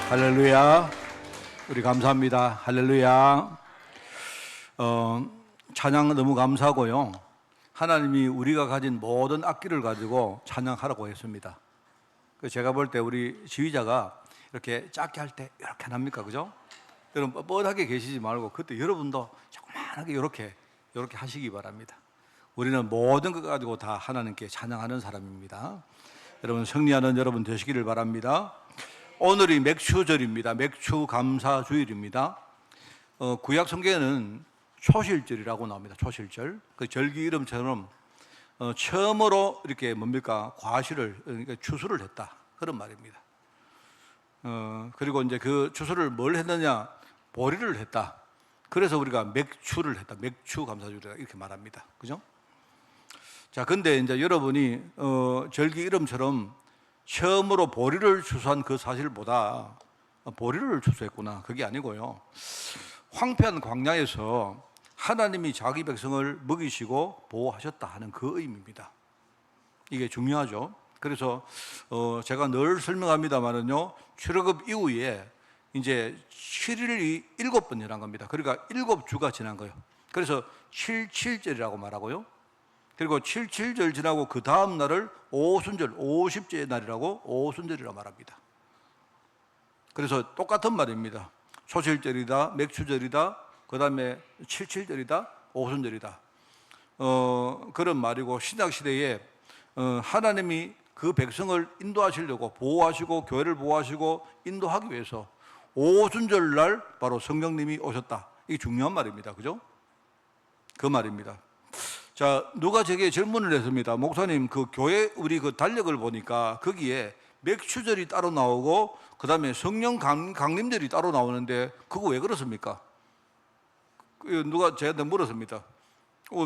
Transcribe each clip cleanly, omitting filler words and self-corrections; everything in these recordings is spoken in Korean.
할렐루야. 우리 감사합니다. 할렐루야. 찬양 너무 감사하고요. 하나님이 우리가 가진 모든 악기를 가지고 찬양하라고 했습니다. 제가 볼 때 우리 지휘자가 이렇게 작게 할 때 이렇게 안 합니까? 그죠? 여러분 뻣뻣하게 계시지 말고 그때 여러분도 조그만하게 이렇게 하시기 바랍니다. 우리는 모든 것 가지고 다 하나님께 찬양하는 사람입니다. 여러분 승리하는 여러분 되시기를 바랍니다. 오늘이 맥추절입니다. 맥추 감사 주일입니다. 구약 성경에는 초실절이라고 나옵니다. 초실절. 그 절기 이름처럼 처음으로 이렇게 뭡니까? 과실을, 그러니까 추수를 했다. 그런 말입니다. 그리고 이제 그 추수를 뭘 했느냐? 보리를 했다. 그래서 우리가 맥추를 했다. 맥추 감사주일이다. 이렇게 말합니다. 그죠? 자, 근데 이제 여러분이 절기 이름처럼 처음으로 보리를 추수한 그 사실보다 보리를 추수했구나. 그게 아니고요. 황폐한 광야에서 하나님이 자기 백성을 먹이시고 보호하셨다 하는 그 의미입니다. 이게 중요하죠. 그래서 제가 늘 설명합니다만은요, 출애굽 이후에 이제 7일이 7번 일한 겁니다. 그러니까 7주가 지난 거예요. 그래서 77절이라고 말하고요. 그리고 77절 지나고 그 다음 날을 오순절, 50제의 날이라고 오순절이라고 말합니다. 그래서 똑같은 말입니다. 초실절이다, 맥추절이다, 그 다음에 77절이다, 오순절이다. 그런 말이고, 신약시대에 하나님이 그 백성을 인도하시려고 보호하시고 교회를 보호하시고 인도하기 위해서 오순절 날 바로 성령님이 오셨다. 이게 중요한 말입니다. 그죠? 그 말입니다. 자, 누가 제게 질문을 했습니다. 목사님, 그 교회 우리 그 달력을 보니까 거기에 맥추절이 따로 나오고 그 다음에 성령 강림절이 따로 나오는데 그거 왜 그렇습니까? 누가 저한테 물었습니다.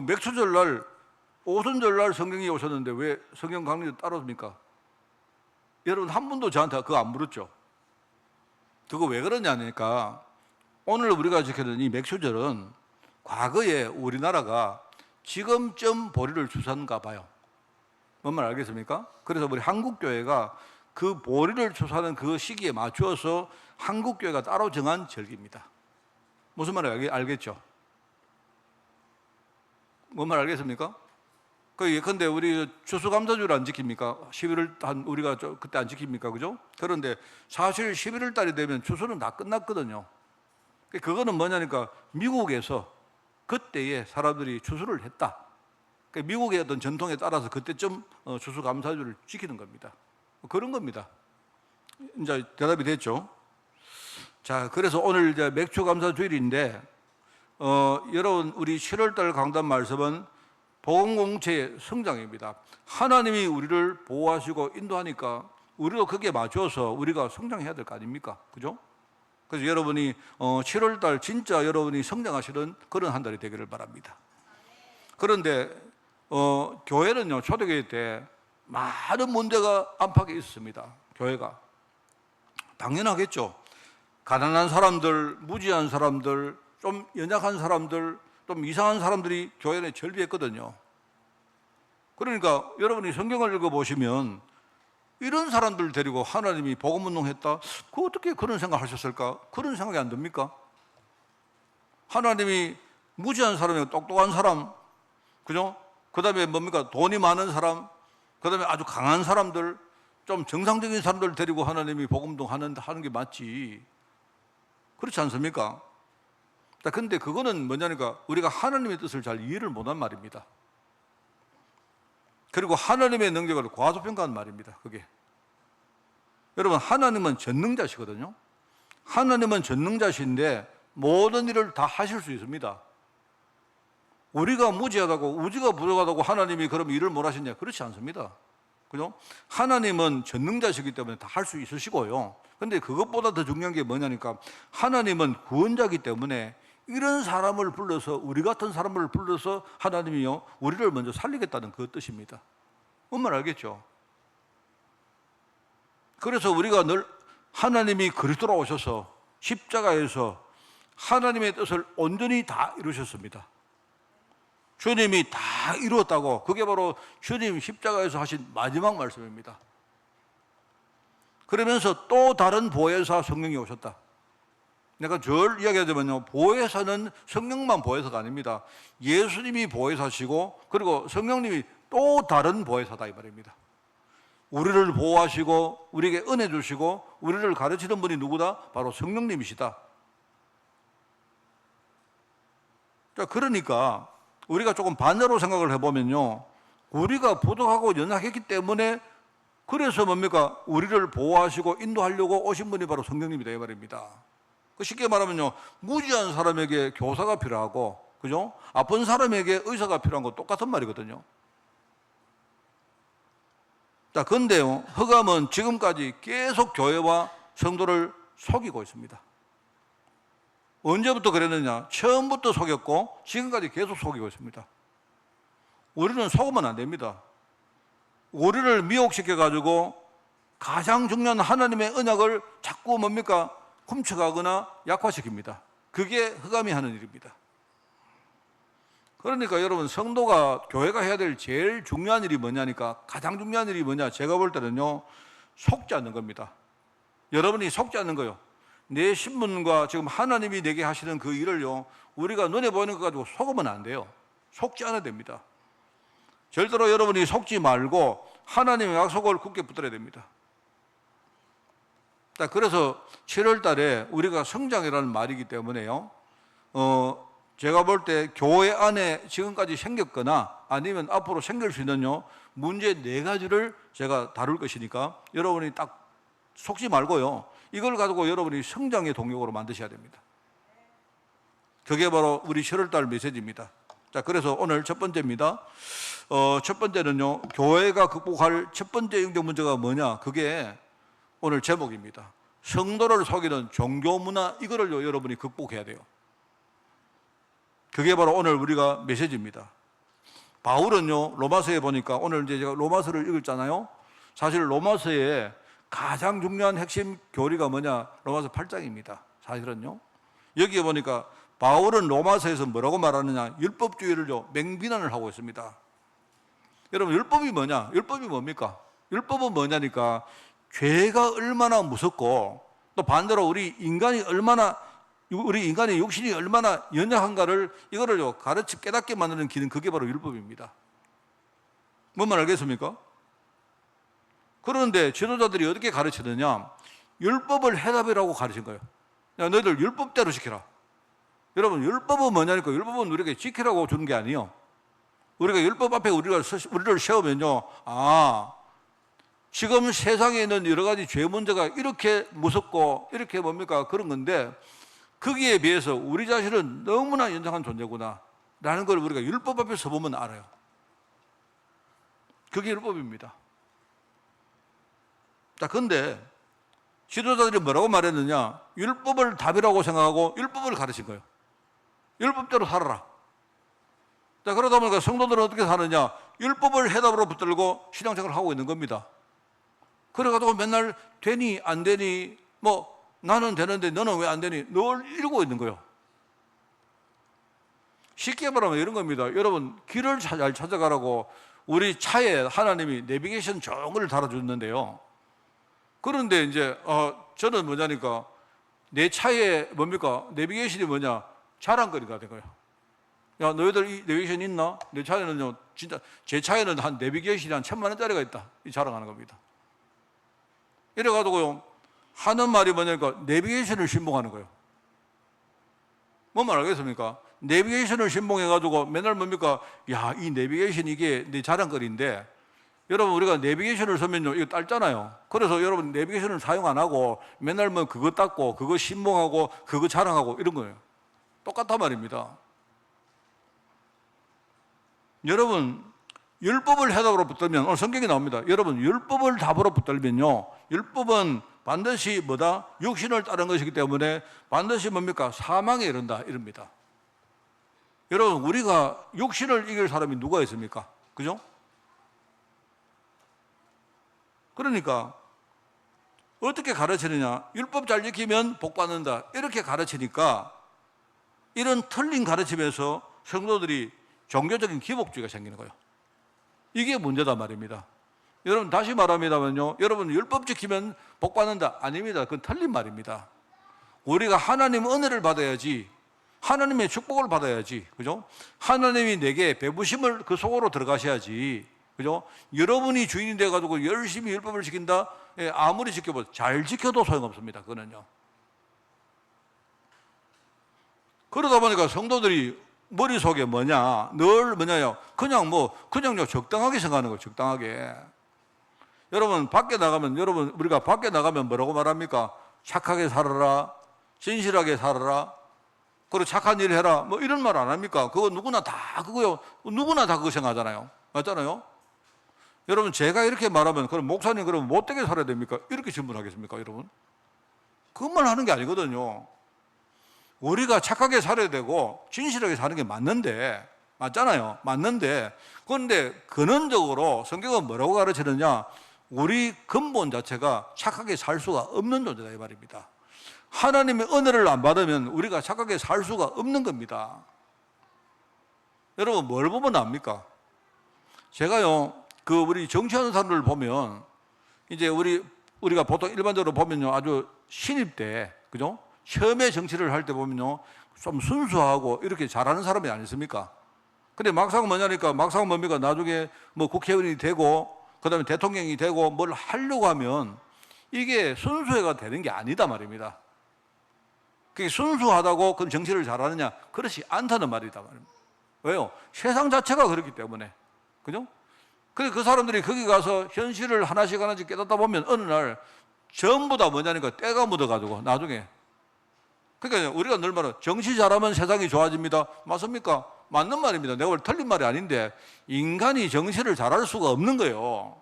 맥추절 날, 오순절 날 성령이 오셨는데 왜 성령 강림절 따로입니까? 여러분 한 분도 저한테 그거 안 물었죠? 그거 왜 그러냐니까 오늘 우리가 지키는 이 맥추절은 과거에 우리나라가 지금쯤 보리를 추수한가 봐요. 뭔 말 알겠습니까? 그래서 우리 한국교회가 그 보리를 추수하는 그 시기에 맞추어서 한국교회가 따로 정한 절기입니다. 무슨 말인지 알겠죠? 뭔 말 알겠습니까? 예컨대 우리 추수감사주를 안 지킵니까? 11월 우리가 그때 안 지킵니까? 그죠? 그런데 사실 11월 달이 되면 추수는 다 끝났거든요. 그거는 뭐냐니까 미국에서 그때에 사람들이 추수를 했다. 그러니까 미국의 어떤 전통에 따라서 그때쯤 추수감사주를 지키는 겁니다. 그런 겁니다. 이제 대답이 됐죠. 자, 그래서 오늘 이제 맥추감사주일인데, 여러분 우리 7월달 강단 말씀은 복음공동체의 성장입니다. 하나님이 우리를 보호하시고 인도하니까 우리도 거기에 맞춰서 우리가 성장해야 될 거 아닙니까? 그죠? 그래서 여러분이 7월달 진짜 여러분이 성장하시는 그런 한 달이 되기를 바랍니다. 그런데 교회는요, 초대교회 때 많은 문제가 안팎에 있습니다. 교회가 당연하겠죠. 가난한 사람들, 무지한 사람들, 좀 연약한 사람들, 좀 이상한 사람들이 교회 내 절비했거든요. 그러니까 여러분이 성경을 읽어보시면 이런 사람들 데리고 하나님이 복음운동했다? 그 어떻게 그런 생각 하셨을까? 그런 생각이 안 듭니까? 하나님이 무지한 사람이고 똑똑한 사람, 그죠? 그 다음에 뭡니까? 돈이 많은 사람, 그 다음에 아주 강한 사람들, 좀 정상적인 사람들 데리고 하나님이 복음운동 하는 게 맞지. 그렇지 않습니까? 근데 그거는 뭐냐니까 우리가 하나님의 뜻을 잘 이해를 못한 말입니다. 그리고 하나님의 능력을 과소평가한 말입니다. 그게 여러분, 하나님은 전능자시거든요. 하나님은 전능자신데 모든 일을 다 하실 수 있습니다. 우리가 무지하다고, 우지가 부족하다고 하나님이 그럼 일을 못 하시냐? 그렇지 않습니다. 그죠? 하나님은 전능자시기 때문에 다 할 수 있으시고요. 근데 그것보다 더 중요한 게 뭐냐니까 하나님은 구원자이기 때문에 이런 사람을 불러서, 우리 같은 사람을 불러서 하나님이요, 우리를 먼저 살리겠다는 그 뜻입니다. 뭔 말 알겠죠? 그래서 우리가 늘 하나님이 그리스도로 오셔서 십자가에서 하나님의 뜻을 온전히 다 이루셨습니다. 주님이 다 이루었다고, 그게 바로 주님 십자가에서 하신 마지막 말씀입니다. 그러면서 또 다른 보혜사 성령이 오셨다. 내가 늘 이야기하자면요, 보혜사는 성령만 보혜사가 아닙니다. 예수님이 보혜사시고 그리고 성령님이 또 다른 보혜사다 이 말입니다. 우리를 보호하시고 우리에게 은혜 주시고 우리를 가르치는 분이 누구다? 바로 성령님이시다. 자, 그러니까 우리가 조금 반대로 생각을 해보면요, 우리가 부족하고 연약했기 때문에 그래서 뭡니까? 우리를 보호하시고 인도하려고 오신 분이 바로 성령님이다 이 말입니다. 쉽게 말하면요, 무지한 사람에게 교사가 필요하고, 그죠? 아픈 사람에게 의사가 필요한 거 똑같은 말이거든요. 자, 근데요, 흑암은 지금까지 계속 교회와 성도를 속이고 있습니다. 언제부터 그랬느냐? 처음부터 속였고 지금까지 계속 속이고 있습니다. 우리는 속으면 안 됩니다. 우리를 미혹시켜가지고 가장 중요한 하나님의 언약을 자꾸 뭡니까? 훔쳐가거나 약화시킵니다. 그게 흑암이 하는 일입니다. 그러니까 여러분, 성도가, 교회가 해야 될 제일 중요한 일이 뭐냐니까, 가장 중요한 일이 뭐냐, 제가 볼 때는요, 속지 않는 겁니다. 여러분이 속지 않는 거요. 내 신분과 지금 하나님이 내게 하시는 그 일을요, 우리가 눈에 보이는 것 가지고 속으면 안 돼요. 속지 않아야 됩니다. 절대로 여러분이 속지 말고 하나님의 약속을 굳게 붙들어야 됩니다. 자, 그래서 7월 달에 우리가 성장이라는 말이기 때문에요, 제가 볼 때 교회 안에 지금까지 생겼거나 아니면 앞으로 생길 수 있는요, 문제 4가지를 제가 다룰 것이니까 여러분이 딱 속지 말고요, 이걸 가지고 여러분이 성장의 동력으로 만드셔야 됩니다. 그게 바로 우리 7월 달 메시지입니다. 자, 그래서 오늘 첫 번째입니다. 첫 번째는요, 교회가 극복할 첫 번째 영적 문제가 뭐냐, 그게 오늘 제목입니다. 성도를 속이는 종교 문화, 이거를 여러분이 극복해야 돼요. 그게 바로 오늘 우리가 메시지입니다. 바울은요, 로마서에 보니까, 오늘 이제 제가 로마서를 읽었잖아요. 사실 로마서에 가장 중요한 핵심 교리가 뭐냐, 로마서 8장입니다. 사실은요, 여기에 보니까 바울은 로마서에서 뭐라고 말하느냐, 율법주의를요 맹비난을 하고 있습니다. 여러분, 율법이 뭐냐? 율법이 뭡니까? 율법은 뭐냐니까, 죄가 얼마나 무섭고 또 반대로 우리 인간의 육신이 얼마나 연약한가를, 이거를요 가르치 깨닫게 만드는 기능, 그게 바로 율법입니다. 뭔 말 알겠습니까? 그런데 지도자들이 어떻게 가르치느냐, 율법을 해답이라고 가르친 거예요. 야, 너희들 율법대로 지켜라. 여러분, 율법은 뭐냐니까, 율법은 우리에게 지키라고 주는 게 아니에요. 우리가 율법 앞에 우리를 세우면요, 지금 세상에 있는 여러 가지 죄 문제가 이렇게 무섭고 이렇게 뭡니까, 그런 건데, 거기에 비해서 우리 자신은 너무나 연약한 존재구나 라는 걸 우리가 율법 앞에서 보면 알아요. 그게 율법입니다. 자, 근데 지도자들이 뭐라고 말했느냐, 율법을 답이라고 생각하고 율법을 가르친 거예요. 율법대로 살아라. 자, 그러다 보니까 성도들은 어떻게 사느냐, 율법을 해답으로 붙들고 신앙생활을 하고 있는 겁니다. 그래가지고 맨날 되니 안 되니, 뭐 나는 되는데 너는 왜 안 되니, 늘 이러고 있는 거예요. 쉽게 말하면 이런 겁니다. 여러분, 길을 잘 찾아가라고 우리 차에 하나님이 내비게이션 정을 달아줬는데요, 그런데 이제 저는 뭐냐니까, 내 차에 뭡니까, 내비게이션이 뭐냐, 자랑거리가 된 거예요. 야, 너희들 이 내비게이션 있나? 내 차에는요, 진짜 제 차에는 한 내비게이션이 한 1,000만 원짜리가 있다, 이 자랑하는 겁니다. 이래가지고요 하는 말이 뭐냐니까, 내비게이션을 신봉하는 거예요. 뭔 말 알겠습니까? 내비게이션을 신봉해가지고 맨날 뭡니까, 야, 이 내비게이션 이게 내 자랑거리인데, 여러분, 우리가 내비게이션을 쓰면요 이거 딸잖아요. 그래서 여러분, 내비게이션을 사용 안 하고 맨날 뭐 그거 닦고 그거 신봉하고 그거 자랑하고 이런 거예요. 똑같단 말입니다. 여러분, 율법을 해답으로 붙들면, 오늘 성경이 나옵니다. 여러분, 율법을 답으로 붙들면요, 율법은 반드시 뭐다? 육신을 따른 것이기 때문에 반드시 뭡니까? 사망에 이른다, 이럽니다. 여러분, 우리가 육신을 이길 사람이 누가 있습니까? 그죠? 그러니까 어떻게 가르치느냐, 율법 잘 지키면 복 받는다, 이렇게 가르치니까 이런 틀린 가르침에서 성도들이 종교적인 기복주의가 생기는 거예요. 이게 문제다 말입니다. 여러분 다시 말합니다만요, 여러분 율법 지키면 복 받는다? 아닙니다. 그건 틀린 말입니다. 우리가 하나님 은혜를 받아야지, 하나님의 축복을 받아야지, 그죠? 하나님이 내게 배부심을 그 속으로 들어가셔야지, 그죠? 여러분이 주인이 돼가지고 열심히 율법을 지킨다? 예, 아무리 지켜도 잘 지켜도 소용없습니다. 그거는요. 그러다 보니까 성도들이 머릿속에 뭐냐, 늘 뭐냐요, 그냥요 적당하게 생각하는 거예요. 적당하게. 여러분 밖에 나가면, 우리가 밖에 나가면 뭐라고 말합니까? 착하게 살아라, 진실하게 살아라, 그리고 착한 일 해라, 뭐 이런 말 안 합니까? 그거 누구나 다 그거요. 누구나 다 그거 생각하잖아요. 맞잖아요. 여러분 제가 이렇게 말하면 그럼 목사님 그러면 못되게 살아야 됩니까? 이렇게 질문하겠습니까, 여러분? 그것만 하는 게 아니거든요. 우리가 착하게 살아야 되고 진실하게 사는 게 맞는데, 맞잖아요. 맞는데, 그런데 근원적으로 성경은 뭐라고 가르치느냐? 우리 근본 자체가 착하게 살 수가 없는 존재다 이 말입니다. 하나님의 은혜를 안 받으면 우리가 착하게 살 수가 없는 겁니다. 여러분 뭘 보면 압니까? 제가요, 우리 정치하는 사람들을 보면, 이제 우리가 보통 일반적으로 보면요, 아주 신입 때, 그죠? 처음에 정치를 할 때 보면요, 좀 순수하고 이렇게 잘하는 사람이 아니습니까? 근데 막상 뭐냐니까, 막상 뭡니까? 나중에 뭐 국회의원이 되고, 그 다음에 대통령이 되고, 뭘 하려고 하면 이게 순수해가 되는 게 아니다 말입니다. 그게 순수하다고 그 정치를 잘하느냐? 그렇지 않다는 말이다 말입니다. 왜요? 세상 자체가 그렇기 때문에. 그죠? 그래서 그 사람들이 거기 가서 현실을 하나씩 깨닫다 보면 어느 날 전부 다 뭐냐니까 때가 묻어가지고 나중에. 그러니까 우리가 늘 말하는 정치 잘하면 세상이 좋아집니다. 맞습니까? 맞는 말입니다. 내가 볼 때 틀린 말이 아닌데, 인간이 정치를 잘할 수가 없는 거예요.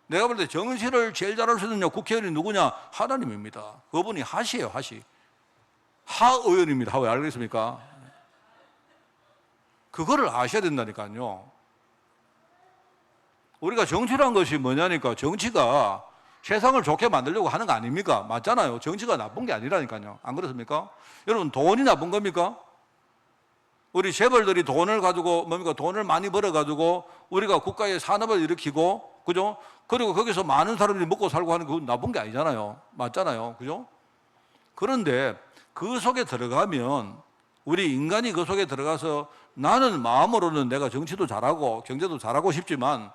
내가 볼 때 정치를 제일 잘할 수 있는 국회의원이 누구냐? 하나님입니다. 그분이 하시예요, 하시. 하의원입니다. 하의 알겠습니까? 그거를 아셔야 된다니까요. 우리가 정치란 것이 뭐냐니까, 정치가 세상을 좋게 만들려고 하는 거 아닙니까? 맞잖아요. 정치가 나쁜 게 아니라니까요. 안 그렇습니까? 여러분 돈이 나쁜 겁니까? 우리 재벌들이 돈을 가지고 뭡니까? 돈을 많이 벌어가지고 우리가 국가의 산업을 일으키고, 그죠? 그리고 거기서 많은 사람들이 먹고 살고 하는 건 나쁜 게 아니잖아요. 맞잖아요. 그죠? 그런데 그 속에 들어가면, 우리 인간이 그 속에 들어가서 나는 마음으로는 내가 정치도 잘하고 경제도 잘하고 싶지만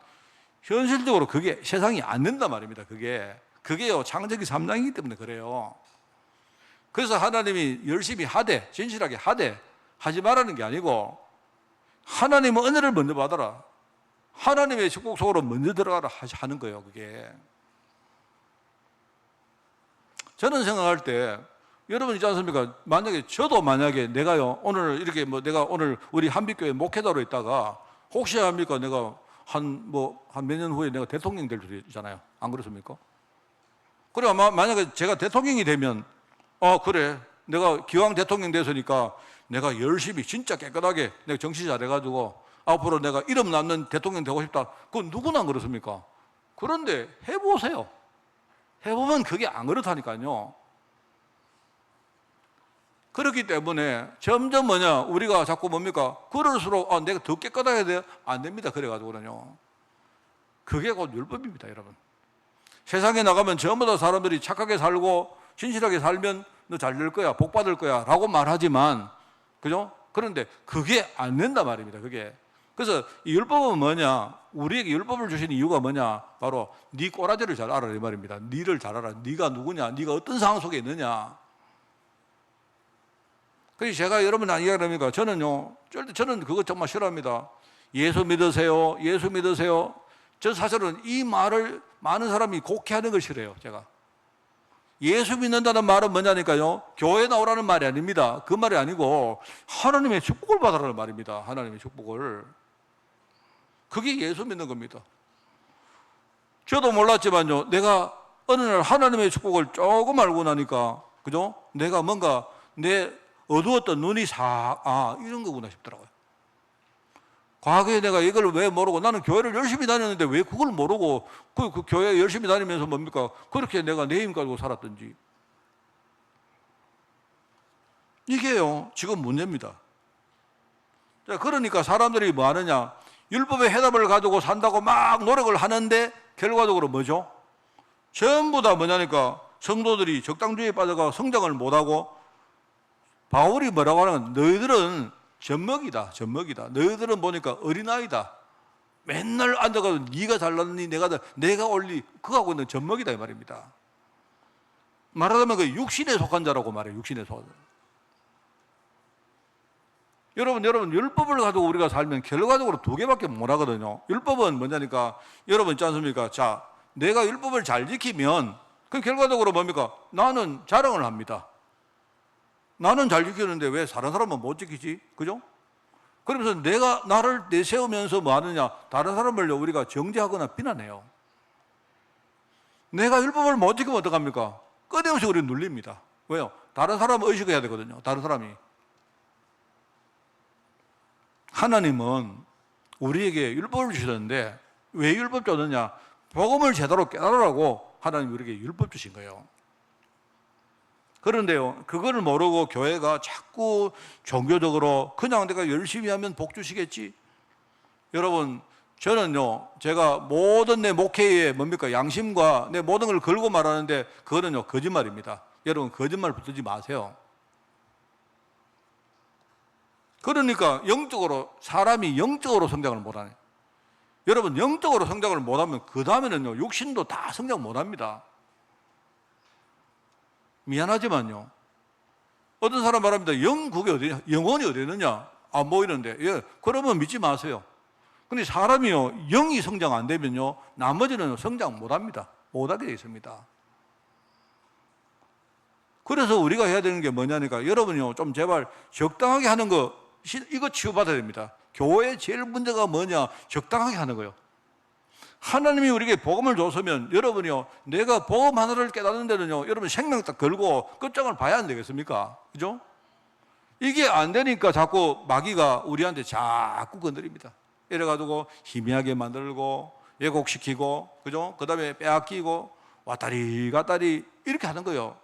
현실적으로 그게 세상이 안 된단 말입니다. 그게요 창세기 3장이기 때문에 그래요. 그래서 하나님이 열심히 하되, 진실하게 하되 하지 말라는 게 아니고, 하나님의 은혜를 먼저 받아라, 하나님의 축복 속으로 먼저 들어가라 하는 거예요. 그게 저는 생각할 때, 여러분 있지 않습니까? 만약에 내가요 오늘 이렇게 내가 오늘 우리 한빛교회 목회자로 있다가 혹시 합니까? 내가 한 몇 년 후에 내가 대통령 될 수도 있잖아요. 안 그렇습니까? 그래, 만약에 제가 대통령이 되면, 그래, 내가 기왕 대통령 됐으니까 내가 열심히 진짜 깨끗하게 내가 정치 잘해가지고 앞으로 내가 이름 남는 대통령 되고 싶다. 그건 누구나 그렇습니까? 그런데 해보세요. 해보면 그게 안 그렇다니까요. 그렇기 때문에 점점 우리가 자꾸 그럴수록 내가 더 깨끗하게 돼야 안 됩니다. 그래가지고는요. 그게 곧 율법입니다, 여러분. 세상에 나가면 전부 다 사람들이 착하게 살고 진실하게 살면 너 잘 될 거야, 복 받을 거야 라고 말하지만, 그죠? 그런데 그게 안 된단 말입니다. 그게. 그래서 이 율법은 뭐냐? 우리에게 율법을 주신 이유가 뭐냐? 바로 네 꼬라지를 잘 알아라 이 말입니다. 네를 잘 알아. 네가 누구냐? 네가 어떤 상황 속에 있느냐? 그래서 제가 여러분한테 이야기합니까? 저는 그거 정말 싫어합니다. 예수 믿으세요. 예수 믿으세요. 저 사실은 이 말을 많은 사람이 곡해하는 걸 싫어해요. 제가. 예수 믿는다는 말은 뭐냐니까요, 교회 나오라는 말이 아닙니다. 그 말이 아니고 하나님의 축복을 받으라는 말입니다. 하나님의 축복을. 그게 예수 믿는 겁니다. 저도 몰랐지만요, 내가 어느 날 하나님의 축복을 조금 알고 나니까, 그죠? 내가 뭔가 내 어두웠던 눈이 이런 거구나 싶더라고요. 과거에 내가 이걸 왜 모르고, 나는 교회를 열심히 다녔는데 왜 그걸 모르고 그 교회 열심히 다니면서 그렇게 내가 내 힘 가지고 살았던지. 이게요 지금 문제입니다. 자, 그러니까 사람들이 뭐 하느냐, 율법의 해답을 가지고 산다고 막 노력을 하는데 결과적으로 뭐죠? 전부 다 뭐냐니까 성도들이 적당주의에 빠져가 성장을 못하고 바울이 뭐라고 하는 건 너희들은 젖먹이다. 너희들은 보니까 어린아이다. 맨날 앉아가지고 네가 잘났니 내가 옳니 그거하고 있는 젖먹이다 이 말입니다. 말하자면 그 육신에 속한 자라고 말해요. 육신에 속한 자. 여러분 율법을 가지고 우리가 살면 결과적으로 두 개밖에 못 하거든요. 율법은 뭐냐니까 여러분 있지 않습니까? 자, 내가 율법을 잘 지키면 그 결과적으로 뭡니까? 나는 자랑을 합니다. 나는 잘 지키는데 왜 다른 사람은 못 지키지? 그죠? 그러면서 내가 나를 내세우면서 뭐 하느냐? 다른 사람을 우리가 정죄하거나 비난해요. 내가 율법을 못 지키면 어떡합니까? 끊임없이 우리는 눌립니다. 왜요? 다른 사람은 의식해야 되거든요. 다른 사람이. 하나님은 우리에게 율법을 주셨는데 왜 율법 줬느냐? 복음을 제대로 깨달으라고 하나님이 우리에게 율법 주신 거예요. 그런데요, 그거를 모르고 교회가 자꾸 종교적으로 그냥 내가 열심히 하면 복 주시겠지. 여러분, 저는요, 제가 모든 내 목회에 뭡니까? 양심과 내 모든 걸 걸고 말하는데 그거는요, 거짓말입니다. 여러분, 거짓말 붙들지 마세요. 그러니까 사람이 영적으로 성장을 못하네. 여러분, 영적으로 성장을 못하면 그 다음에는요, 육신도 다 성장 못합니다. 미안하지만요, 어떤 사람 말합니다. 영국이 어디냐? 영혼이 어디 있느냐? 안 보이는데. 예, 그러면 믿지 마세요. 근데 사람이요, 영이 성장 안 되면요, 나머지는 성장 못합니다. 못하게 되어 있습니다. 그래서 우리가 해야 되는 게 뭐냐니까, 여러분이요, 좀 제발 적당하게 하는 거, 이거 치유받아야 됩니다. 교회의 제일 문제가 뭐냐? 적당하게 하는 거예요. 하나님이 우리에게 복음을 줬으면 여러분이요, 내가 복음 하나를 깨닫는 데는요, 여러분 생명 딱 걸고 끝장을 봐야 안 되겠습니까? 그죠? 이게 안 되니까 자꾸 마귀가 우리한테 자꾸 건드립니다. 이래가지고 희미하게 만들고 왜곡시키고, 그죠? 그 다음에 빼앗기고 왔다리 갔다리 이렇게 하는 거예요.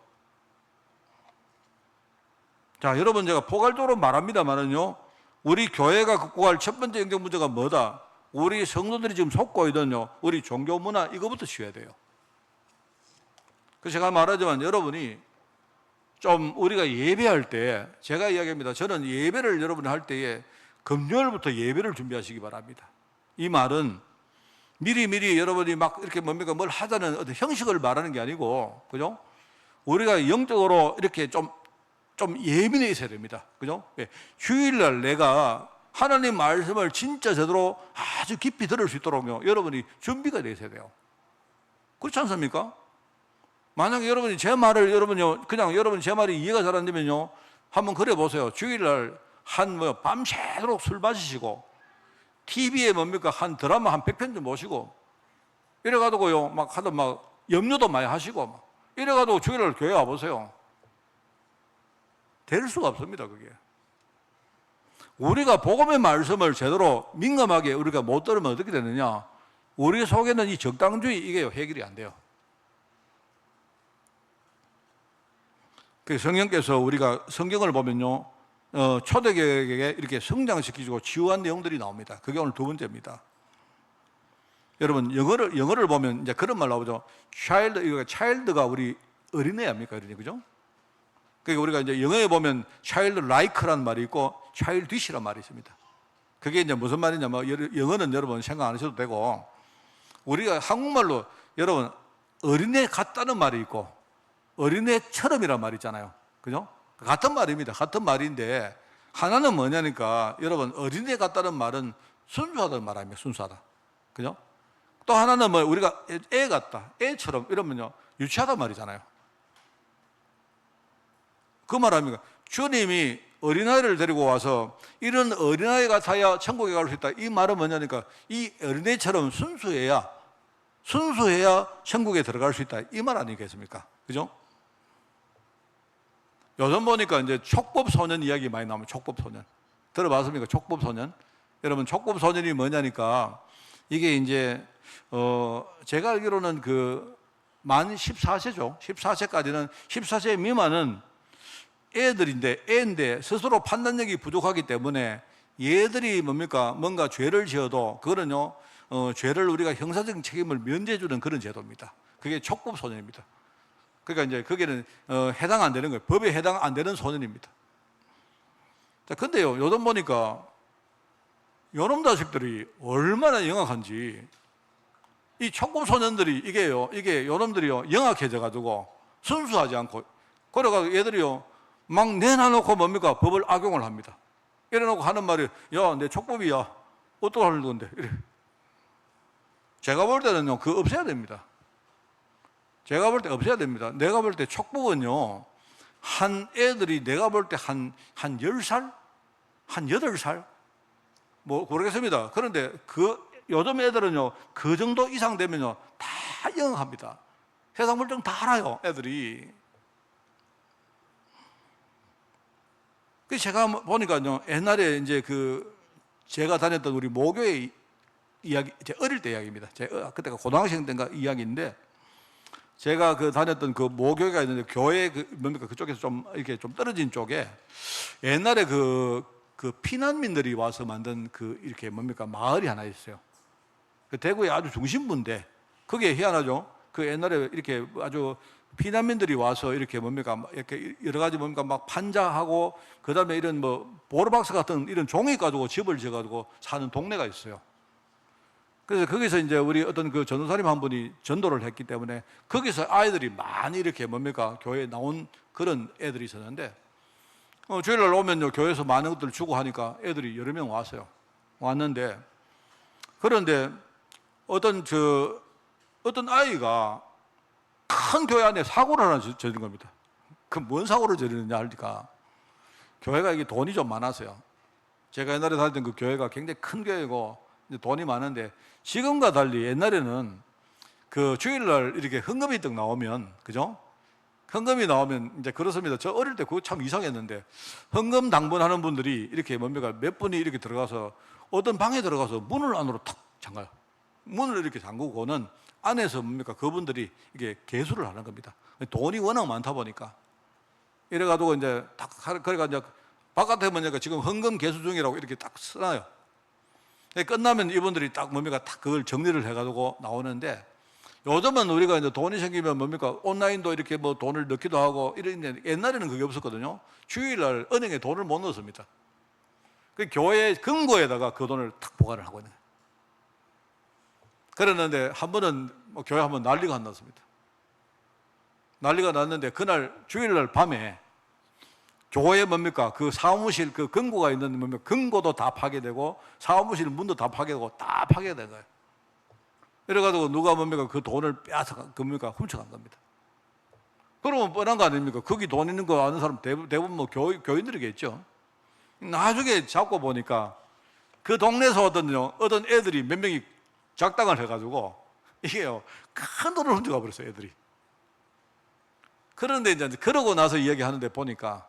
자, 여러분, 제가 포괄적으로 말합니다만은요, 우리 교회가 극복할 첫 번째 영적 문제가 뭐다? 우리 성도들이 지금 속고 있는요, 우리 종교 문화 이거부터 치워야 돼요. 그래서 제가 말하지만 여러분이 좀 우리가 예배할 때, 제가 이야기합니다. 저는 예배를 여러분이 할 때에 금요일부터 예배를 준비하시기 바랍니다. 이 말은 미리 여러분이 막 이렇게 뭡니까 뭘 하자는 어떤 형식을 말하는 게 아니고, 그죠? 우리가 영적으로 이렇게 좀 예민해 있어야 됩니다. 그죠? 예. 주일날 내가 하나님 말씀을 진짜 제대로 아주 깊이 들을 수 있도록요, 여러분이 준비가 되어 있어야 돼요. 그렇지 않습니까? 만약에 여러분이 제 말을 그냥 여러분 제 말이 이해가 잘 안 되면요, 한번 그래 보세요. 주일날 밤새도록 술 마시시고 TV에 뭡니까 한 드라마 한 100편 좀 보시고 이래가지고요, 막 염려도 많이 하시고 막 이래가지고 주일날 교회 와보세요. 될 수가 없습니다. 그게 우리가 복음의 말씀을 제대로 민감하게 우리가 못 들으면 어떻게 되느냐? 우리 속에는 이 적당주의 이게 해결이 안 돼요. 그 성령께서 우리가 성경을 보면요, 초대교회에 이렇게 성장시키고 치유한 내용들이 나옵니다. 그게 오늘 두 번째입니다. 여러분, 영어를 보면 이제 그런 말 나오죠. child가 우리 어린애 아닙니까? 어린애, 그죠? 그러니까 우리가 이제 영어에 보면 child like라는 말이 있고 childish라는 말이 있습니다. 그게 이제 무슨 말이냐면, 영어는 여러분 생각 안 하셔도 되고, 우리가 한국말로 여러분 어린애 같다는 말이 있고 어린애처럼이란 말이 있잖아요. 그죠? 같은 말입니다. 같은 말인데 하나는 뭐냐니까, 여러분 어린애 같다는 말은 순수하다는 말 아닙니까? 순수하다. 그죠? 또 하나는 뭐 우리가 애 같다, 애처럼 이러면요, 유치하단 말이잖아요. 그 말 아닙니까? 주님이 어린아이를 데리고 와서 이런 어린아이 같아야 천국에 갈 수 있다. 이 말은 뭐냐니까, 이 어린애처럼 순수해야 천국에 들어갈 수 있다. 이 말 아니겠습니까? 그죠? 요즘 보니까 이제 촉법소년 이야기 많이 나오면 촉법소년. 들어봤습니까? 촉법소년. 여러분, 촉법소년이 뭐냐니까, 이게 이제, 제가 알기로는 만 14세죠. 14세까지는, 14세 미만은 애인데 스스로 판단력이 부족하기 때문에 얘들이 뭡니까? 뭔가 죄를 지어도 그거는요, 죄를 우리가 형사적인 책임을 면제해주는 그런 제도입니다. 그게 촉법소년입니다. 그러니까 이제 거기는 해당 안 되는 거예요. 법에 해당 안 되는 소년입니다. 자, 근데요, 요즘 보니까 요놈 자식들이 얼마나 영악한지, 이 촉법소년들이 이게 요놈들이요, 영악해져 가지고 순수하지 않고, 그래가지고 얘들이요, 막 내놔놓고 뭡니까? 법을 악용을 합니다. 이래놓고 하는 말이, 야, 내 촉법이야. 어떡하는 건데? 이래. 제가 볼 때는요, 그거 없애야 됩니다. 제가 볼 때 없애야 됩니다. 내가 볼 때 촉법은요, 한 애들이 내가 볼 때 한 10살? 한 8살? 뭐, 모르겠습니다. 그런데 요즘 애들은요, 그 정도 이상 되면요, 다 영악합니다. 세상 물정 다 알아요, 애들이. 그 제가 보니까요, 옛날에 이제 제가 다녔던 우리 모교의 이야기, 제 어릴 때 이야기입니다. 그때가 고등학생 때인가 이야기인데, 제가 다녔던 그 모교회가 있는데, 교회 뭡니까? 그쪽에서 좀 이렇게 좀 떨어진 쪽에 옛날에 그 피난민들이 와서 만든 이렇게 뭡니까? 마을이 하나 있어요. 그 대구의 아주 중심부인데, 그게 희한하죠? 그 옛날에 이렇게 아주 피난민들이 와서 이렇게 뭡니까? 이렇게 여러 가지 뭡니까? 막 판자하고, 그 다음에 이런 뭐, 보르박스 같은 이런 종이 가지고 집을 지어가지고 사는 동네가 있어요. 그래서 거기서 이제 우리 어떤 전도사님 한 분이 전도를 했기 때문에 거기서 아이들이 많이 이렇게 뭡니까? 교회에 나온 그런 애들이 있었는데, 주일날 오면요, 교회에서 많은 것들을 주고 하니까 애들이 여러 명 왔는데, 그런데 어떤 아이가 큰 교회 안에 사고를 하나 저지른 겁니다. 그 뭔 사고를 저지르느냐 하니까, 교회가 이게 돈이 좀 많았어요. 제가 옛날에 다녔던 그 교회가 굉장히 큰 교회고 돈이 많은데, 지금과 달리 옛날에는 주일날 이렇게 헌금이 딱 나오면, 그죠? 헌금이 나오면 이제 그렇습니다. 저 어릴 때 그거 참 이상했는데, 헌금 당번하는 분들이 이렇게 뭡니까? 몇 분이 이렇게 들어가서 어떤 방에 들어가서 문을 안으로 탁 잠가요. 문을 이렇게 잠그고는 안에서 뭡니까? 그분들이 이게 개수를 하는 겁니다. 돈이 워낙 많다 보니까. 이래가지고 이제 딱, 그래가 이제 바깥에 보니까 지금 헌금 개수 중이라고 이렇게 딱 써놔요. 끝나면 이분들이 딱 뭡니까? 딱 그걸 정리를 해가지고 나오는데, 요즘은 우리가 이제 돈이 생기면 뭡니까? 온라인도 이렇게 뭐 돈을 넣기도 하고 이런데, 옛날에는 그게 없었거든요. 주일날 은행에 돈을 못 넣었습니다. 그 교회 금고에다가 그 돈을 탁 보관을 하고 있는 거예요. 그랬는데 한 번은 교회 한번 난리가 났습니다. 난리가 났는데, 그날 주일날 밤에 교회 뭡니까? 그 사무실 금고가 있는 뭡니까? 금고도 다 파괴되고 사무실 문도 다 파괴되고 다 파괴된 거예요. 이래가지고 누가 뭡니까? 그 돈을 뭡니까? 훔쳐간 겁니다. 그러면 뻔한 거 아닙니까? 거기 돈 있는 거 아는 사람 대부분 뭐 교인들이겠죠. 나중에 잡고 보니까 그 동네에서 어떤 애들이 몇 명이 작당을 해가지고 이게요, 큰 돈을 훔쳐가 버렸어요, 애들이. 그런데 이제 그러고 나서 이야기하는데 보니까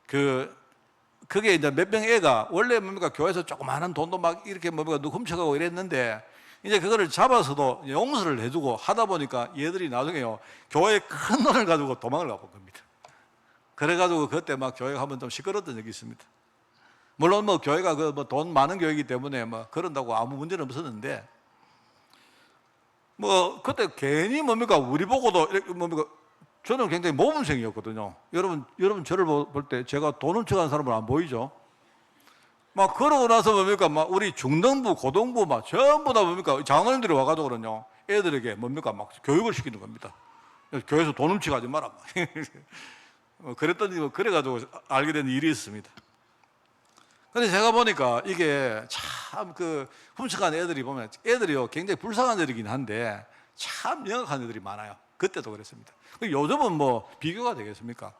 그게 이제 몇 명 애가 원래 뭡니까? 교회에서 조그마한 돈도 막 이렇게 뭡니까? 누구 훔쳐가고 이랬는데, 이제 그거를 잡아서도 용서를 해주고 하다 보니까 얘들이 나중에요, 교회에 큰 돈을 가지고 도망을 가본 겁니다. 그래가지고 그때 막 교회가 한번 좀 시끄러웠던 적이 있습니다. 물론 뭐 교회가 돈 많은 교회이기 때문에 뭐 그런다고 아무 문제는 없었는데, 뭐 그때 괜히 뭡니까? 우리 보고도 이렇게 뭡니까? 저는 굉장히 모범생이었거든요. 여러분 저를 볼 때 제가 돈 훔쳐간 사람은 안 보이죠? 막 그러고 나서 뭡니까? 막 우리 중등부, 고등부 막 전부 다 뭡니까? 장로님들이 와가지고 그러냐? 애들에게 뭡니까? 막 교육을 시키는 겁니다. 교회에서 돈 훔쳐가지 마라. 그랬더니 그래가지고 알게 된 일이 있습니다. 근데 제가 보니까 이게 참 훔쳐간 애들이 보면 애들이요, 굉장히 불쌍한 애들이긴 한데 참 영악한 애들이 많아요. 그때도 그랬습니다. 요즘은 뭐 비교가 되겠습니까?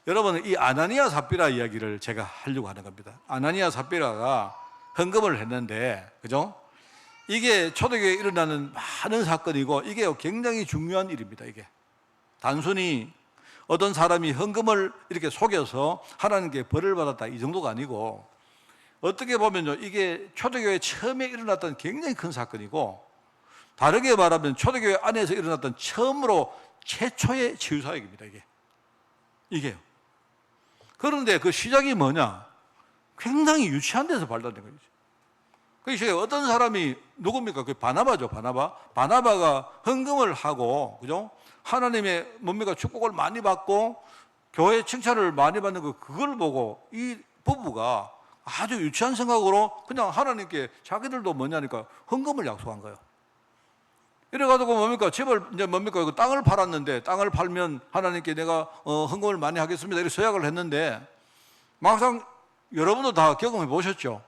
여러분, 이 아나니아 삽비라 이야기를 제가 하려고 하는 겁니다. 아나니아 삽비라가 헌금을 했는데, 그죠? 이게 초대교회에 일어나는 많은 사건이고, 이게 굉장히 중요한 일입니다. 이게 단순히 어떤 사람이 헌금을 이렇게 속여서 하나님께 벌을 받았다, 이 정도가 아니고, 어떻게 보면요, 이게 초대교회 처음에 일어났던 굉장히 큰 사건이고, 다르게 말하면 초대교회 안에서 일어났던 최초의 치유사역입니다. 이게요. 그런데 그 시작이 뭐냐? 굉장히 유치한 데서 발달된 거죠. 그래서 어떤 사람이 누굽니까? 그 바나바죠, 바나바. 바나바가 헌금을 하고, 그죠? 하나님의 뭡니까? 축복을 많이 받고 교회 칭찬을 많이 받는 그걸 보고 이 부부가 아주 유치한 생각으로 그냥 하나님께 자기들도 뭐냐니까 헌금을 약속한 거예요. 이래가지고 뭡니까? 집을 이제 뭡니까? 그 땅을 팔았는데 땅을 팔면 하나님께 내가 헌금을 많이 하겠습니다. 이렇게 서약을 했는데 막상 여러분도 다 경험해 보셨죠?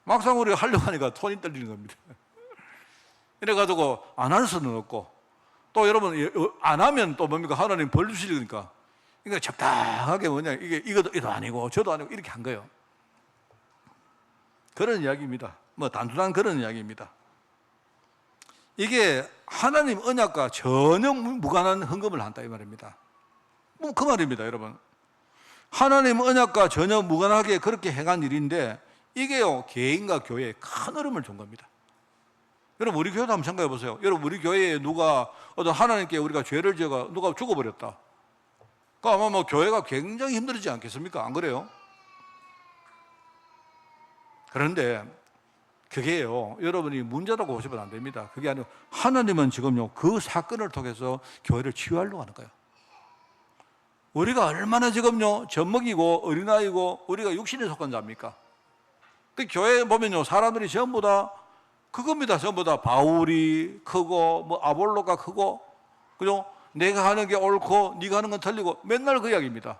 막상 우리가 하려고 하니까 손이 떨리는 겁니다. 이래가지고 안 할 수는 없고 또 여러분 안 하면 또 뭡니까? 하나님 벌 주시니까 그러니까 적당하게 뭐냐 이것도 아니고 저도 아니고 이렇게 한 거예요. 그런 이야기입니다. 뭐 단순한 그런 이야기입니다. 이게 하나님 언약과 전혀 무관한 헌금을 한다 이 말입니다. 뭐 그 말입니다, 여러분. 하나님 언약과 전혀 무관하게 그렇게 행한 일인데 이게요 개인과 교회에 큰 어려움을 준 겁니다. 여러분 우리 교회도 한번 생각해 보세요. 여러분 우리 교회에 누가 어떤 하나님께 우리가 죄를 지어가 누가 죽어버렸다. 그 아마 뭐 교회가 굉장히 힘들지 않겠습니까? 안 그래요? 그런데 그게요 여러분이 문제라고 보시면 안 됩니다. 그게 아니고 하나님은 지금요 그 사건을 통해서 교회를 치유하려고 하는 거예요. 우리가 얼마나 지금요 젖먹이고 어린아이고 우리가 육신에 속한 자입니까? 그 교회에 보면요 사람들이 전부 다 그겁니다. 전부 다 바울이 크고 뭐 아볼로가 크고 그죠? 내가 하는 게 옳고 네가 하는 건 틀리고 맨날 그 이야기입니다.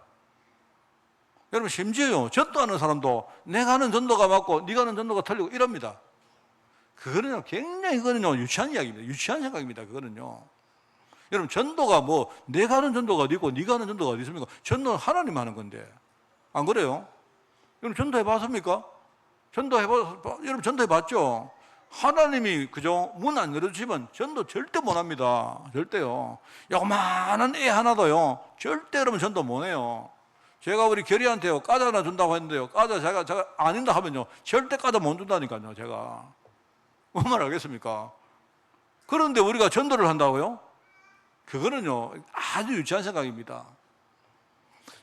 여러분 심지어요 전도하는 사람도 내가 하는 전도가 맞고 네가 하는 전도가 틀리고 이럽니다. 그거는요 굉장히 그거는요 유치한 이야기입니다. 유치한 생각입니다. 그거는요. 여러분 전도가 뭐 내가 하는 전도가 어디 있고 네가 하는 전도가 어디 있습니까? 전도는 하나님 하는 건데 안 그래요? 여러분 전도해 봤습니까? 여러분 전도해 봤죠? 하나님이 그죠? 문 안 열어주시면 전도 절대 못 합니다. 절대요. 요만한 애 하나도요 절대 여러분 전도 못 해요. 제가 우리 결이한테요 과자 하나 준다고 했는데요 과자 제가 아닌다 하면요 절대 과자 못 준다니까요. 제가 뭔 말 알겠습니까? 그런데 우리가 전도를 한다고요? 그거는요 아주 유치한 생각입니다.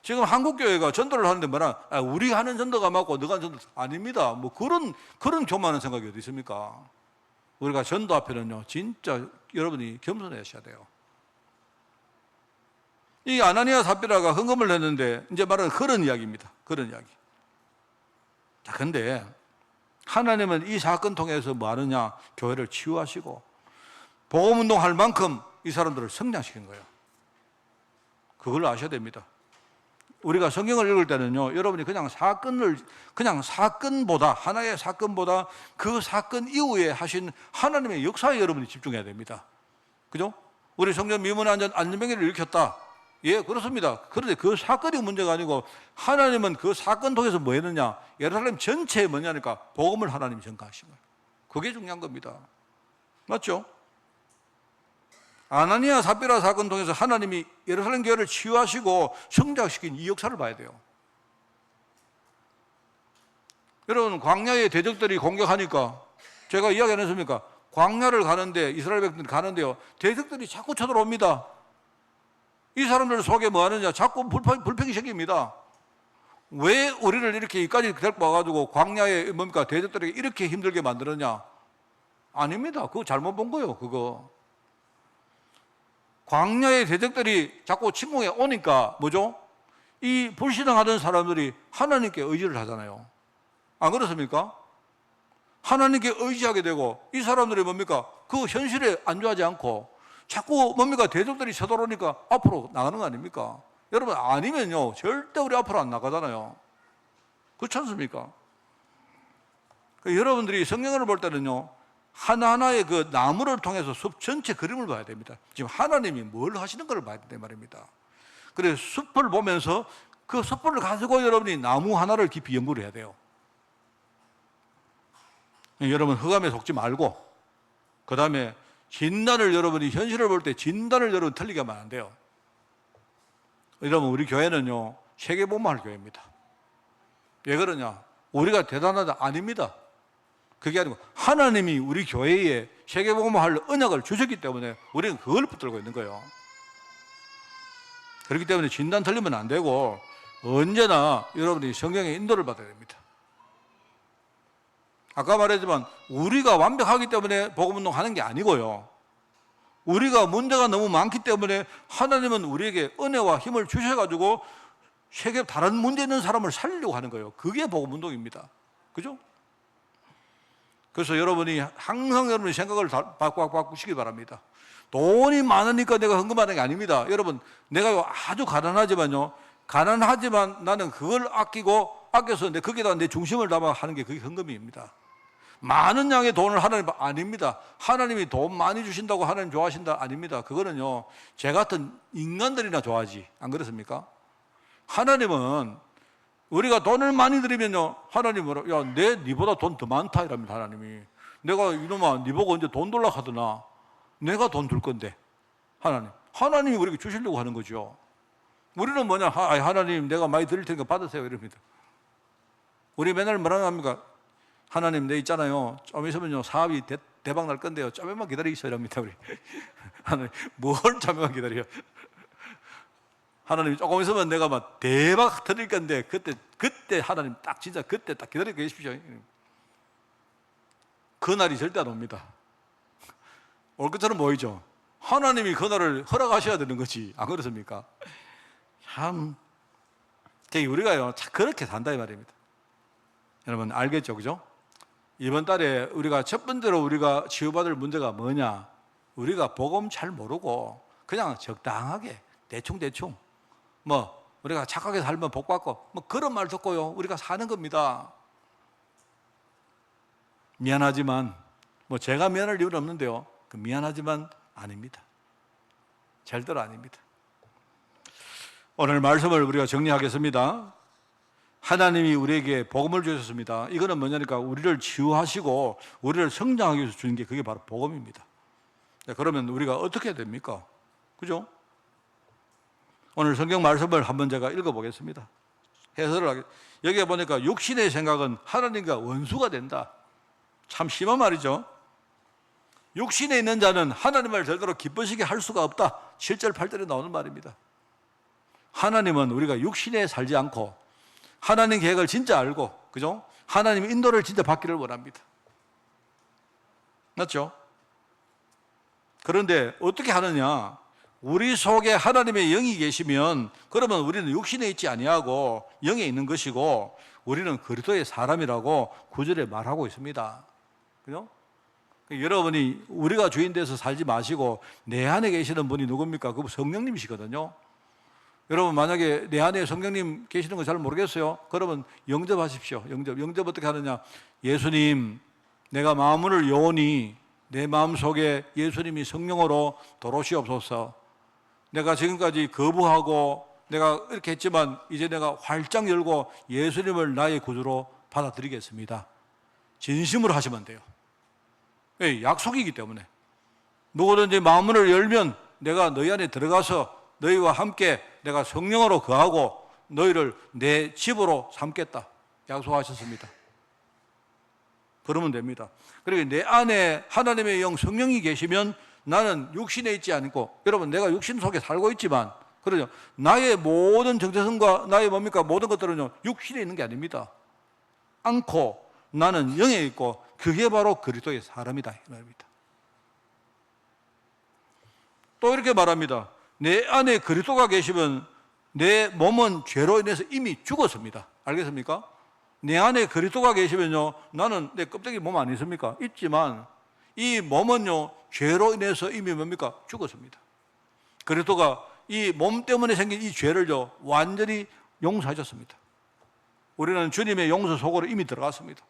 지금 한국교회가 전도를 하는데 뭐라 우리 하는 전도가 맞고 너가 하는 전도 아닙니다. 뭐 그런 교만한 생각이 어디 있습니까? 우리가 전도 앞에는요 진짜 여러분이 겸손하셔야 돼요. 이 아나니아 삽비라가 헌금을 했는데 이제 말하는 그런 이야기입니다. 그런 이야기. 자, 근데 하나님은 이 사건 통해서 뭐 하느냐? 교회를 치유하시고 복음 운동할 만큼 이 사람들을 성장시킨 거예요. 그걸 아셔야 됩니다. 우리가 성경을 읽을 때는요, 여러분이 그냥 사건보다, 하나의 사건보다 그 사건 이후에 하신 하나님의 역사에 여러분이 집중해야 됩니다. 그죠? 우리 성전 미문에 안전병기를 일으켰다. 예, 그렇습니다. 그런데 그 사건이 문제가 아니고 하나님은 그 사건 통해서 뭐 했느냐? 예루살렘 전체에 뭐냐니까 복음을 하나님이 전가하신 거예요. 그게 중요한 겁니다. 맞죠? 아나니아 삽비라 사건 통해서 하나님이 예루살렘 교회를 치유하시고 성장시킨 이 역사를 봐야 돼요. 여러분 광야의 대적들이 공격하니까 제가 이야기 안 했습니까? 광야를 가는데 이스라엘 백성들이 가는데요 대적들이 자꾸 쳐들어옵니다. 이 사람들 속에 뭐 하느냐? 자꾸 불평이 생깁니다. 왜 우리를 이렇게 여기까지 데리고 와가지고 광야에 뭡니까? 대적들에게 이렇게 힘들게 만들었냐? 아닙니다. 그거 잘못 본 거예요. 그거. 광야의 대적들이 자꾸 침공해 오니까 뭐죠? 이 불신앙하던 사람들이 하나님께 의지를 하잖아요. 안 그렇습니까? 하나님께 의지하게 되고 이 사람들이 뭡니까? 그 현실에 안주하지 않고 자꾸 뭡니까? 대적들이 쳐들어오니까 앞으로 나가는 거 아닙니까? 여러분 아니면요 절대 우리 앞으로 안 나가잖아요. 그렇지 않습니까? 여러분들이 성경을 볼 때는요 하나하나의 그 나무를 통해서 숲 전체 그림을 봐야 됩니다. 지금 하나님이 뭘 하시는 걸 봐야 된단 말입니다. 그래서 숲을 보면서 그 숲을 가지고 여러분이 나무 하나를 깊이 연구를 해야 돼요. 여러분 흑암에 속지 말고 그 다음에 진단을 여러분이 현실을 볼 때 진단을 여러분 틀리게 하면 안 돼요. 여러분 우리 교회는요 세계복음할 교회입니다. 왜 그러냐? 우리가 대단하다 아닙니다. 그게 아니고 하나님이 우리 교회에 세계복음할 언약을 주셨기 때문에 우리는 그걸 붙들고 있는 거예요. 그렇기 때문에 진단 틀리면 안 되고 언제나 여러분이 성경의 인도를 받아야 됩니다. 아까 말했지만 우리가 완벽하기 때문에 복음운동 하는 게 아니고요. 우리가 문제가 너무 많기 때문에 하나님은 우리에게 은혜와 힘을 주셔가지고 세계 다른 문제 있는 사람을 살리려고 하는 거예요. 그게 복음운동입니다. 그죠? 그래서 여러분이 항상 여러분의 생각을 바꾸시기 바랍니다. 돈이 많으니까 내가 헌금하는 게 아닙니다. 여러분, 내가 아주 가난하지만 나는 그걸 아껴서 거기다 내 중심을 담아 하는 게 그게 헌금입니다. 많은 양의 돈을 하나님 아닙니다. 하나님이 돈 많이 주신다고 하나님 좋아하신다 아닙니다. 그거는요, 제 같은 인간들이나 좋아하지. 안 그렇습니까? 하나님은 우리가 돈을 많이 드리면요, 하나님은 야, 니보다 돈 더 많다 이랍니다. 하나님이. 내가 이놈아, 니 보고 언제 돈 돌라 하더나. 내가 돈 줄 건데. 하나님이 우리에게 주시려고 하는 거죠. 우리는 뭐냐, 하나님 내가 많이 드릴 테니까 받으세요 이럽니다. 우리 맨날 뭐라 합니까? 하나님, 내 있잖아요, 좀 있으면요 사업이 대박 날 건데요, 좀만 기다리시오 이랍니다. 우리 하나님, 뭘 좀만 기다려. 하나님, 조금 있으면 내가 막 대박 터질 건데 그때 하나님 진짜 그때 딱 기다리고 계십시오. 그날이 절대 안 옵니다. 올 것처럼 보이죠? 하나님이 그날을 허락하셔야 되는 거지, 안 그렇습니까? 참 우리가요 그렇게 산다 이 말입니다. 여러분 알겠죠? 그죠? 이번 달에 우리가 첫 번째로 우리가 치유받을 문제가 뭐냐? 우리가 복음 잘 모르고 그냥 적당하게 대충 우리가 착하게 살면 복 받고 그런 말 듣고요 우리가 사는 겁니다. 미안하지만 제가 미안할 이유는 없는데요, 미안하지만 아닙니다. 절대로 아닙니다. 오늘 말씀을 우리가 정리하겠습니다. 하나님이 우리에게 복음을 주셨습니다. 이거는 뭐냐니까 우리를 치유하시고 우리를 성장하기 위해서 주는 게 그게 바로 복음입니다. 그러면 우리가 어떻게 해야 됩니까? 그죠? 오늘 성경 말씀을 한번 제가 읽어보겠습니다. 해설을 하겠습니다. 여기에 보니까 육신의 생각은 하나님과 원수가 된다. 참 심한 말이죠. 육신에 있는 자는 하나님을 절대로 기쁘시게 할 수가 없다. 7절 8절에 나오는 말입니다. 하나님은 우리가 육신에 살지 않고 하나님 계획을 진짜 알고, 그죠? 하나님의 인도를 진짜 받기를 원합니다. 맞죠? 그런데 어떻게 하느냐? 우리 속에 하나님의 영이 계시면 그러면 우리는 육신에 있지 아니하고 영에 있는 것이고 우리는 그리스도의 사람이라고 9절에 말하고 있습니다. 그죠? 여러분이 우리가 주인 돼서 살지 마시고 내 안에 계시는 분이 누굽니까? 그분 성령님이시거든요. 여러분 만약에 내 안에 성령님 계시는 거 잘 모르겠어요? 그러면 영접하십시오. 영접 어떻게 하느냐? 예수님, 내가 마음을 영원히 내 마음속에 예수님이 성령으로 도로시옵소서. 내가 지금까지 거부하고 내가 이렇게 했지만 이제 내가 활짝 열고 예수님을 나의 구주로 받아들이겠습니다. 진심으로 하시면 돼요. 약속이기 때문에. 누구든지 마음문을 열면 내가 너희 안에 들어가서 너희와 함께 내가 성령으로 거하고 너희를 내 집으로 삼겠다 약속하셨습니다. 그러면 됩니다. 그리고 내 안에 하나님의 영 성령이 계시면 나는 육신에 있지 않고, 여러분 내가 육신 속에 살고 있지만 그러죠. 나의 모든 정체성과 나의 모든 것들은요 육신에 있는 게 아닙니다. 않고 나는 영에 있고 그게 바로 그리스도의 사람이다 이 말입니다. 또 이렇게 말합니다. 내 안에 그리스도가 계시면 내 몸은 죄로 인해서 이미 죽었습니다. 알겠습니까? 내 안에 그리스도가 계시면요 나는 내 껍데기 몸 안 있습니까? 있지만 이 몸은요 죄로 인해서 이미 뭡니까? 죽었습니다. 그리스도가 이 몸 때문에 생긴 이 죄를요 완전히 용서하셨습니다. 우리는 주님의 용서 속으로 이미 들어갔습니다.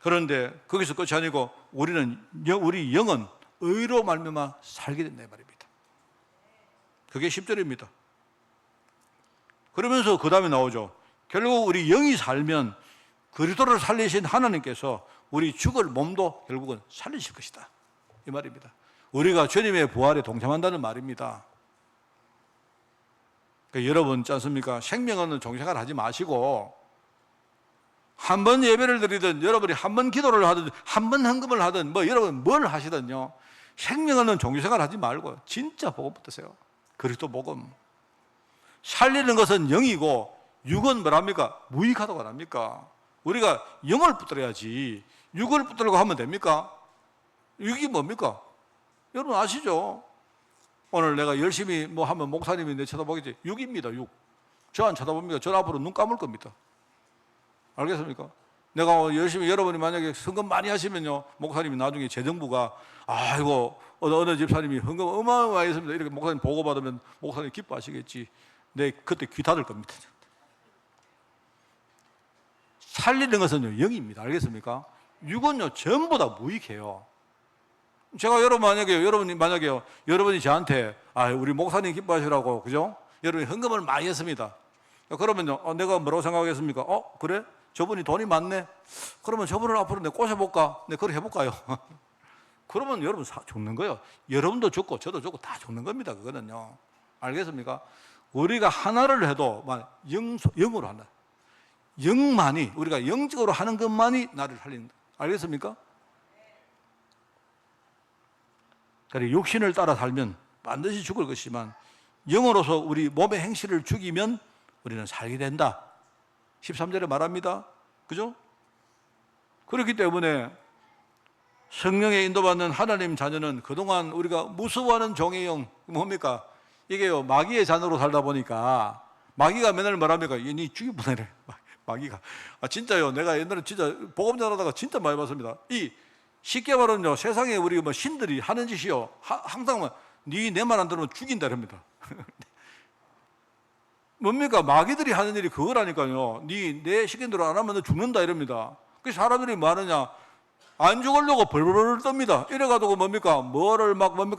그런데 거기서 끝이 아니고 우리 영은 의로 말미암아 살게 된다 이 말입니다. 그게 10절입니다. 그러면서 그 다음에 나오죠. 결국 우리 영이 살면 그리스도를 살리신 하나님께서 우리 죽을 몸도 결국은 살리실 것이다 이 말입니다. 우리가 주님의 부활에 동참한다는 말입니다. 그러니까 여러분 있지 않습니까? 생명 없는 종생활 하지 마시고 한 번 예배를 드리든 여러분이 한 번 기도를 하든 한 번 헌금을 하든 여러분 뭘 하시든요 생명 없는 종교생활 하지 말고 진짜 복음 붙으세요. 그리스도 복음. 살리는 것은 영이고 육은 뭐랍니까? 무익하다고 합니까? 우리가 영을 붙들어야지 육을 붙들려고 하면 됩니까? 육이 뭡니까? 여러분 아시죠? 오늘 내가 열심히 뭐 하면 목사님이 내 쳐다보겠지. 육입니다. 육. 저 안 쳐다봅니까? 저 앞으로 눈 감을 겁니다. 알겠습니까? 내가 열심히, 여러분이 만약에 헌금 많이 하시면요, 목사님이 나중에 재정부가 아이고 어느 집사님이 헌금 어마어마하게 했습니다, 이렇게 목사님 보고받으면 목사님 기뻐하시겠지. 네, 그때 귀 닫을 겁니다. 살리는 것은요 영입니다. 알겠습니까? 육은요 전부 다 무익해요. 제가 여러분이 만약에 여러분이 저한테 우리 목사님 기뻐하시라고, 그죠? 여러분이 헌금을 많이 했습니다. 그러면요 내가 뭐라고 생각하겠습니까? 그래? 저분이 돈이 많네? 그러면 저분을 앞으로 내가 꼬셔볼까? 네, 그렇게 해볼까요? 그러면 여러분 죽는 거예요. 여러분도 죽고 저도 죽고 다 죽는 겁니다. 그거는요. 알겠습니까? 우리가 하나를 해도 영으로 한다. 영만이, 우리가 영적으로 하는 것만이 나를 살린다. 알겠습니까? 그래, 육신을 따라 살면 반드시 죽을 것이지만 영으로서 우리 몸의 행실을 죽이면 우리는 살게 된다. 13절에 말합니다. 그죠? 그렇기 때문에 성령에 인도받는 하나님 자녀는 그동안 우리가 무서워하는 종의 영, 뭡니까? 이게요, 마귀의 자녀로 살다 보니까 마귀가 맨날 말합니까? 니 죽여보내래. 마귀가. 진짜요. 내가 옛날에 진짜 복음 전하다가 진짜 많이 봤습니다. 쉽게 말하면요, 세상에 우리 뭐 신들이 하는 짓이요, 항상 내 말 안 들으면 죽인다 이럽니다. 뭡니까? 마귀들이 하는 일이 그거라니까요. 내 시킨 대로 안 하면 너 죽는다 이럽니다. 그래서 사람들이 뭐 하느냐? 안 죽으려고 벌벌 떱니다. 이래가지고 뭡니까?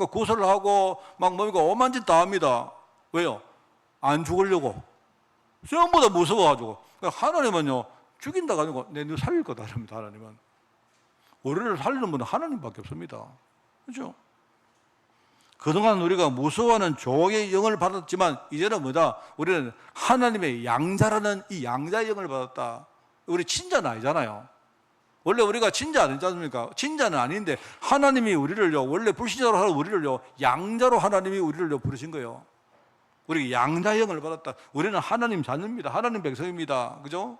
구설을 하고 오만 짓 다 합니다. 왜요? 안 죽으려고. 전부 다 무서워가지고. 하나님은요, 죽인다가 아니고 너 살릴 거다 이럽니다. 하나님은. 우리를 살리는 분은 하나님밖에 없습니다. 그렇죠? 그동안 우리가 무서워하는 종의 영을 받았지만 이제는 뭐다? 우리는 하나님의 양자라는 이 양자의 영을 받았다. 우리 친자는 아니잖아요. 원래 우리가 친자 아니지 않습니까? 친자는 아닌데 하나님이 우리를요, 원래 불신자로 하는 우리를요, 양자로 하나님이 우리를요 부르신 거예요. 우리 양자의 영을 받았다. 우리는 하나님 자녀입니다. 하나님 백성입니다. 그죠?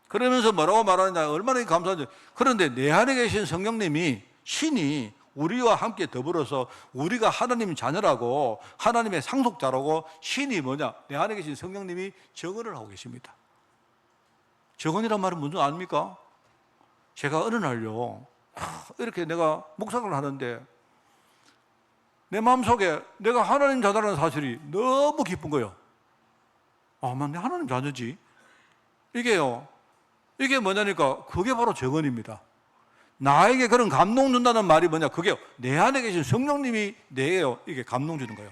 그러면서 뭐라고 말하느냐? 얼마나 감사한지. 그런데 내 안에 계신 성령님이, 신이 우리와 함께 더불어서 우리가 하나님 자녀라고, 하나님의 상속자라고, 신이 뭐냐? 내 안에 계신 성령님이 증언을 하고 계십니다. 증언이란 말은 무슨 아닙니까? 제가 어느 날요, 이렇게 내가 묵상을 하는데 내 마음속에 내가 하나님 자녀라는 사실이 너무 기쁜 거예요. 내 하나님 자녀지. 이게 뭐냐니까, 그게 바로 증언입니다. 나에게 그런 감동 준다는 말이 뭐냐? 그게 내 안에 계신 성령님이 내게요, 이게 감동 주는 거예요.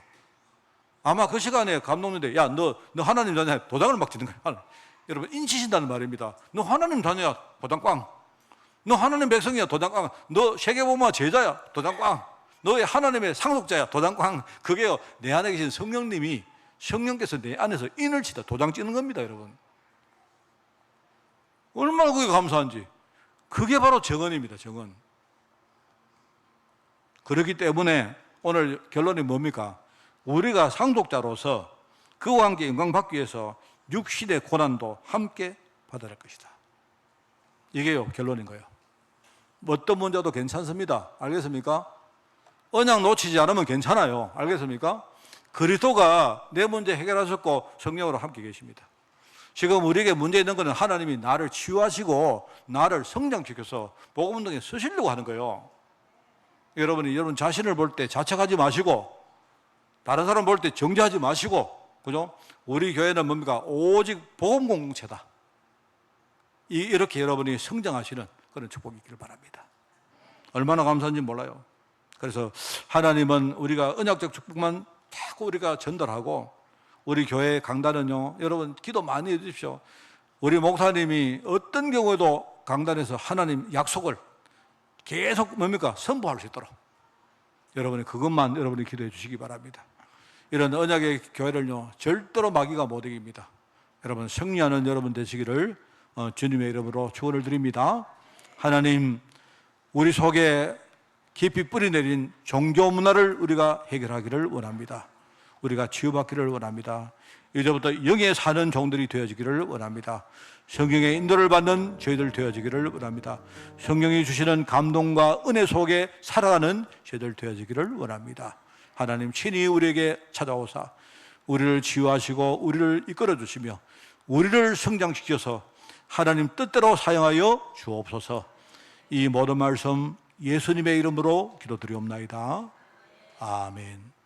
아마 그 시간에 감동 주는데, 야, 너 하나님 자녀야. 도장을 막 치는 거예요. 여러분, 인치신다는 말입니다. 너 하나님 자녀야. 도장 꽝. 너 하나님 백성이야. 도장 꽝. 너 세계복음화 제자야. 도장 꽝. 너의 하나님의 상속자야. 도장 꽝. 그게요, 내 안에 계신 성령께서 내 안에서 인을 치다 도장 찍는 겁니다, 여러분. 얼마나 그게 감사한지. 그게 바로 증언입니다, 증언. 그렇기 때문에 오늘 결론이 뭡니까? 우리가 상속자로서 그와 함께 영광 받기 위해서 육신의 고난도 함께 받아야 할 것이다. 이게요, 결론인 거예요. 어떤 문제도 괜찮습니다. 알겠습니까? 언약 놓치지 않으면 괜찮아요. 알겠습니까? 그리스도가 내 문제 해결하셨고 성령으로 함께 계십니다. 지금 우리에게 문제 있는 것은 하나님이 나를 치유하시고 나를 성장시켜서 복음 운동에 쓰시려고 하는 거예요. 여러분 자신을 볼 때 자책하지 마시고, 다른 사람 볼 때 정죄하지 마시고, 그죠? 우리 교회는 뭡니까? 오직 복음 공동체다. 이렇게 여러분이 성장하시는 그런 축복이 있기를 바랍니다. 얼마나 감사한지 몰라요. 그래서 하나님은 우리가 언약적 축복만 자꾸 우리가 전달하고, 우리 교회 강단은요, 여러분 기도 많이 해주십시오. 우리 목사님이 어떤 경우에도 강단에서 하나님 약속을 계속 뭡니까? 선포할 수 있도록 여러분이 그것만 여러분이 기도해 주시기 바랍니다. 이런 언약의 교회를요, 절대로 마귀가 못 이깁니다. 여러분 승리하는 여러분 되시기를 주님의 이름으로 축원을 드립니다. 하나님, 우리 속에 깊이 뿌리내린 종교 문화를 우리가 해결하기를 원합니다. 우리가 치유받기를 원합니다. 이제부터 영에 사는 종들이 되어지기를 원합니다. 성경의 인도를 받는 저희들 되어지기를 원합니다. 성경이 주시는 감동과 은혜 속에 살아가는 저희들 되어지기를 원합니다. 하나님 친히 우리에게 찾아오사 우리를 치유하시고 우리를 이끌어 주시며 우리를 성장시켜서 하나님 뜻대로 사용하여 주옵소서. 이 모든 말씀 예수님의 이름으로 기도드리옵나이다. 아멘.